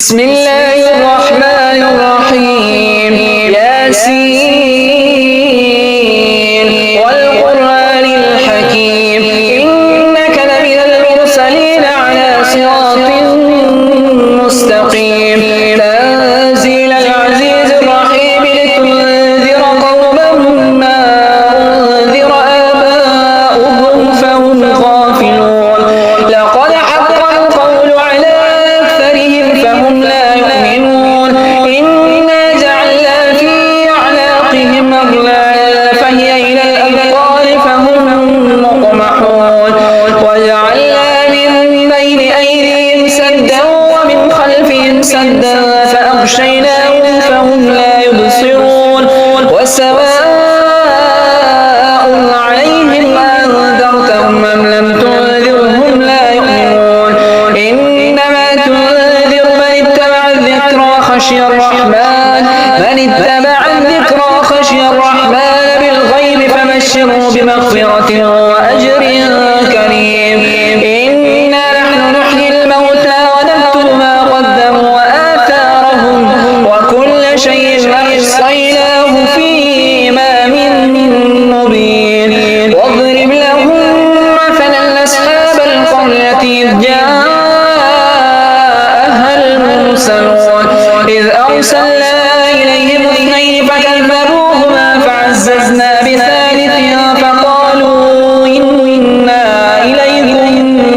بسم الله الرحمن الرحيم. ياسين والقرآن الحكيم إنك لمن المرسلين على صراط مستقيم. تنزيل العزيز الرحيم لتنذر قوما ما أنذر آباؤهم فهم غافلون. لقد حق القول على أكثرهم فهم لا يؤمنون. إنا جعلنا في أعناقهم أغلالا فهي إلى الأذقان فهم مقمحون. وجعلنا من بين أيديهم سدا ومن خلفهم سدا فأغشيناهم فهم لا يبصرون. وسواء عليهم أنذرتهم أم لم تنذرهم لا يؤمنون. إنما تنذر من اتبع الذكر وخشي الرحمن بالغيب فبشره بمغفرة وأجر كريم. إنا نحن نحيي الموتى ونكتب ما قدموا وآثارهم وكل شيء أحصيناه في إمام مبين. واضرب لهم مثلا أصحاب القرية إذ جاءها المرسلون إذ أرسلنا إليهم اثنين فكذبوهما فعززنا بثالث فقالوا إنا إليكم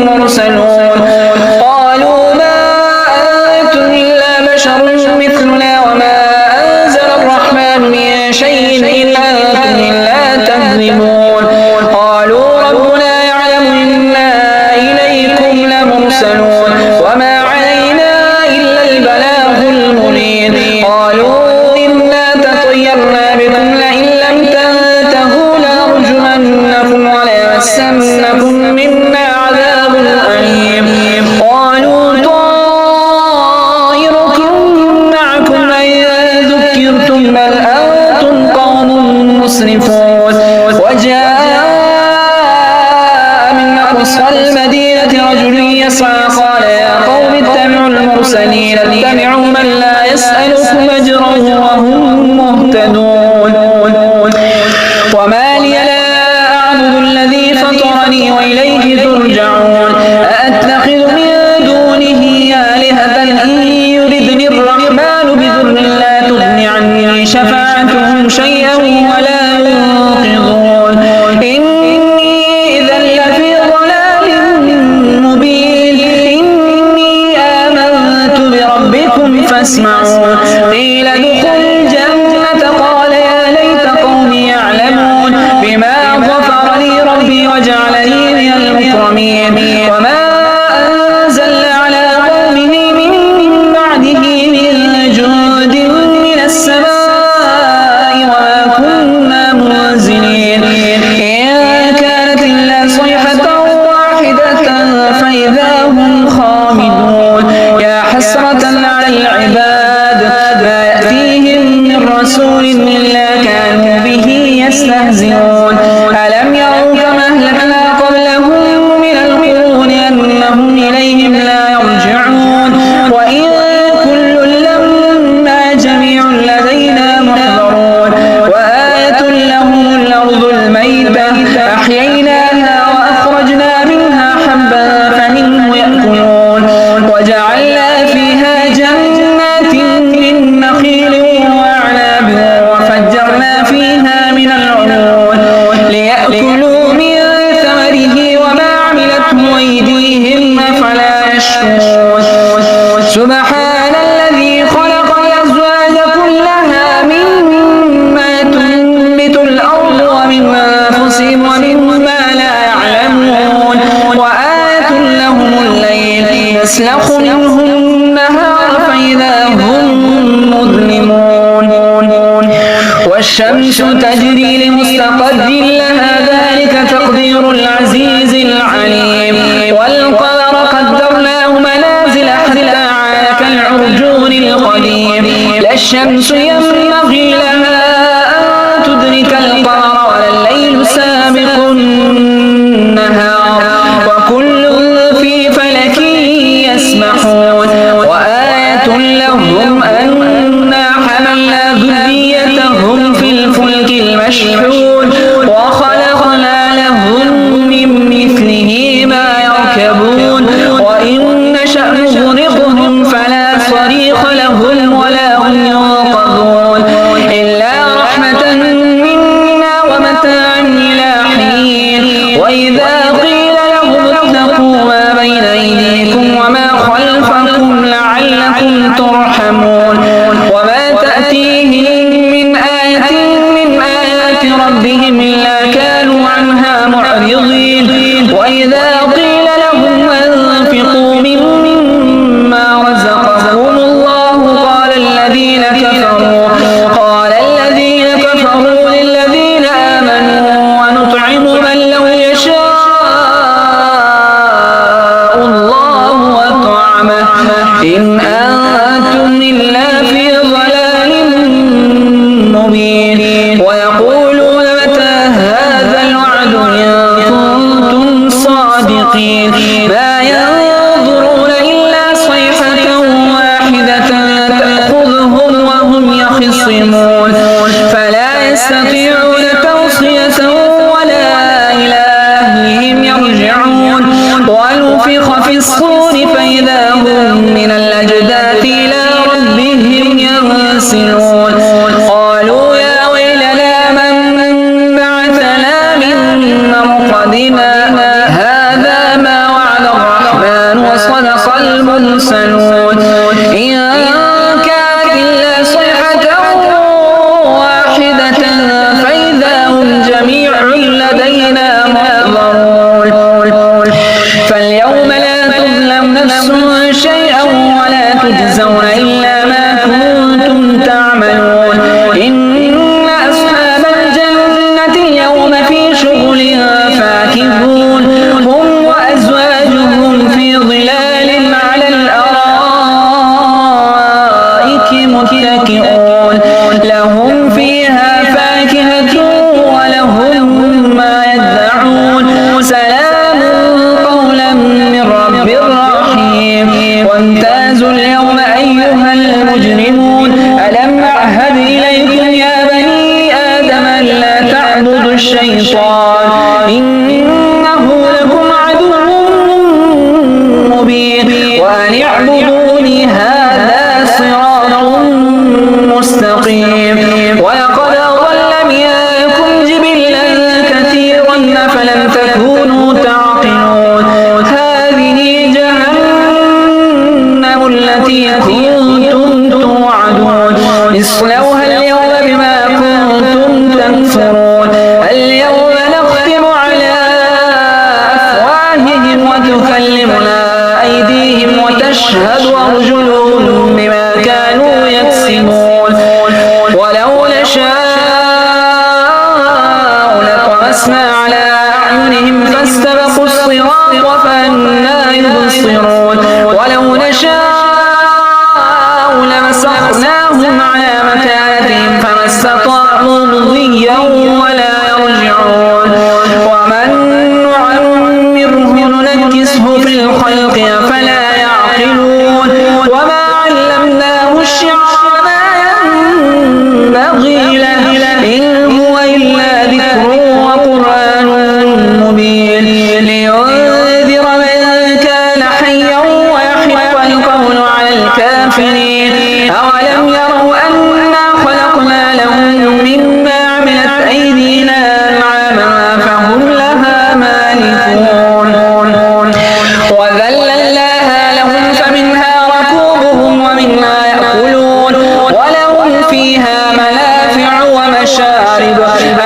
مرسلون. قالوا ما أنتم إلا بشر مثلنا وما أنزل الرحمن من شيء إن أنتم إلا تكذبون. قالوا ربنا يعلم إنا إليكم لمرسلون وما علينا إلا البلاغ المبين. قالوا إنا تطيرنا بكم لئن لم تنتهوا لنرجمنكم وليمسنكم منا عذاب أليم. قالوا طائركم معكم أئن ذكرتم بل أنتم قوم مسرفون. وجاء من أقصى المدينة رجل يسعى قال يا قوم اتبعوا المرسلين اتبعوا من لا يسألكم أجرا وهم مهتدون. وما لي لا أعبد الذي فطرني وإليه ترجعون. أأتخذ من دونه آلهة إن يردني الرحمن بضر لا تغن عني شفاعتهم شيئا ولا ينقذون. إني إذا لفي ضلال مبين. إني آمنت بربكم فاسمعون. قيل ادخل الجنة قال يا ليت قومي يعلمون بما غفر لي ربي وجعلني من المكرمين. وما أنزلنا على قومه من بعده من جند من السماء وما كنا منزلين. إن كانت إلا صيحة واحدة فإذا هم خامدون. يا حسرة على العباد ما يأتيهم من رسول إلا كانوا به يستهزئون. ألم يروا كما أهلكنا قبلهم من القرون أنهم إليهم لا يرجعون. وإن كل لما جميع لدينا محضرون. وآية لهم الأرض الميتة أحييناها وأخرجنا منها حبا فمنه يأكلون. وجعلنا فيها جنات من نخيل وأعناب وفجرنا فيها من العيون ليأكلوا من ثمره وما عملته أيديهم أفلا يشكرون. سبحان الذي خلق الأزواج كلها مما تنبت الأرض ومن أنفسهم ومما لا يعلمون. وآية لهم الليل يسلخ منه النهار فإذا هم مظلمون. والشمس تجري لمستقر لها ذلك تقدير العزيز العليم. والقمر قدرناه منازل حتى عاد كالعرجون القديم. لا الشمس ينبغي لها أن تدرك القمر ولا الليل سابق النهار وكل في فلك يسبحون. وآية لهم أنا حملنا ذريتهم في الفلك المشحون وخلقنا لهم من مثله ما يركبون وإن نشأ نغرقهم فلا صريخ لهم ولا هم ينقذون إلا رحمة منا ومتاعا إلى حين وإذا قيل لهم اتقوا ما بين أيديكم وما خلفكم لعلكم ترحمون وما تأتيهم من آية من آيات ربهم إلا كانوا عنها معرضين وإذا قيل لهم أنفقوا مما رزقهم الله قال الذين كفروا للذين آمنوا ونطعم من لو يشاء الله أطعمه إن أنتم إلا في ضلال مبين ويقولون متى هذا الوعد إن كنتم صادقين ما ينظرون إلا صيحة واحدة تأخذهم وهم يخصمون فلا يستطيعون توصية ولا إلى أهلهم يرجعون ونفخ في الصور فإذا هم من الأجداث إلى ربهم ينسلون قالوا يا ويلنا من بعثنا من مرقدنا هذا ما وعد الرحمن وصدق المرسلون إن كانت إلا صيحة واحدة فإذا هم جميع لدينا محضرون فاليوم لا تظلم نفس شيئا ولا تجزون إلا ما كنتم تعملون إن أصحاب الجنة اليوم في شغل فاكهون هم وأزواجهم في ظلال على الأرائك متكئون لهم فيها فاكهة ولهم ما يدعون سلام قولا من رب رحيم وامتازوا اليوم أيها المجرمون ألم أعهد إليكم يا بني آدم ألا تعبدوا الشيطان إنه لكم عدو مبين وأن اعبدوني هذا صراط مستقيم ولقد أضل منكم جبلا كثيرا أفلم تكونوا تعقلون هذه جهنم التي كنتم توعدون اصلوها اليوم بما كنتم تكفرون اليوم نختم على أفواههم وتكلمنا أيديهم وتشهد أرجلهم بما كانوا يكسبون ولو نشاء لطمسنا على أعينهم فاستبقوا الصراط فأنى يبصرون ولو نشاء لمسخناهم على مكانتهم فما استطاعوا مضيا ولا يرجعون ومن نعمره ننكسه في الخلق أفلا يعقلون وما علمناه الشعر ما ينبغي له إن هو إلا ذكر وقرآن مبين لينذر من كان حيا ويحق القول على الكافرين أولم يروا أنا خلقنا لهم مما عملت أيدينا أنعاما فهم لها مالكون وذللناها لهم فمنها ركوبهم ومنها يأكلون ولهم فيها منافع ومشارب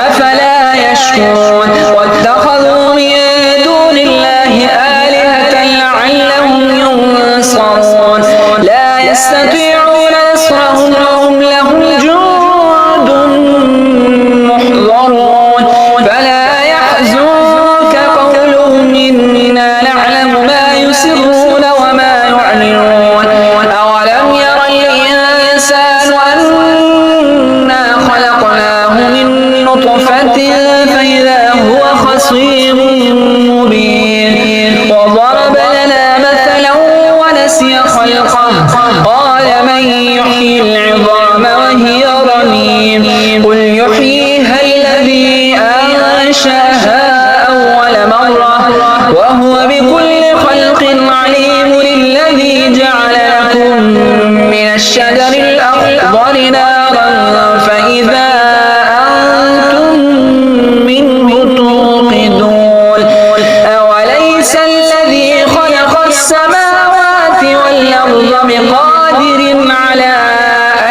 أفلا يشكرون واتخذوا من دون الله آلهة لعلهم ينصرون لا يستطيعون نصرهم وهم لهم جند محضرون فلا يحزنك قولهم إنا نعلم ما يسرون وما يعلنون أولم ير الإنسان أنا خلقناه من نطفة فإذا هو خصيم مبين وضرب لنا مثلا ونسي خلقه قال الشجر الأخضر نارا فإذا أنتم منه توقدون أوليس الذي خلق السماوات والأرض بقادر على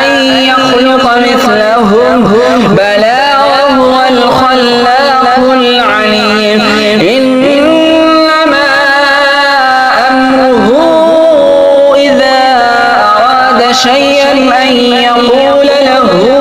أن يخلق مثلهم بلى وهو الخلاق العليم إنما أمره إذا أراد شيئا أن يقول له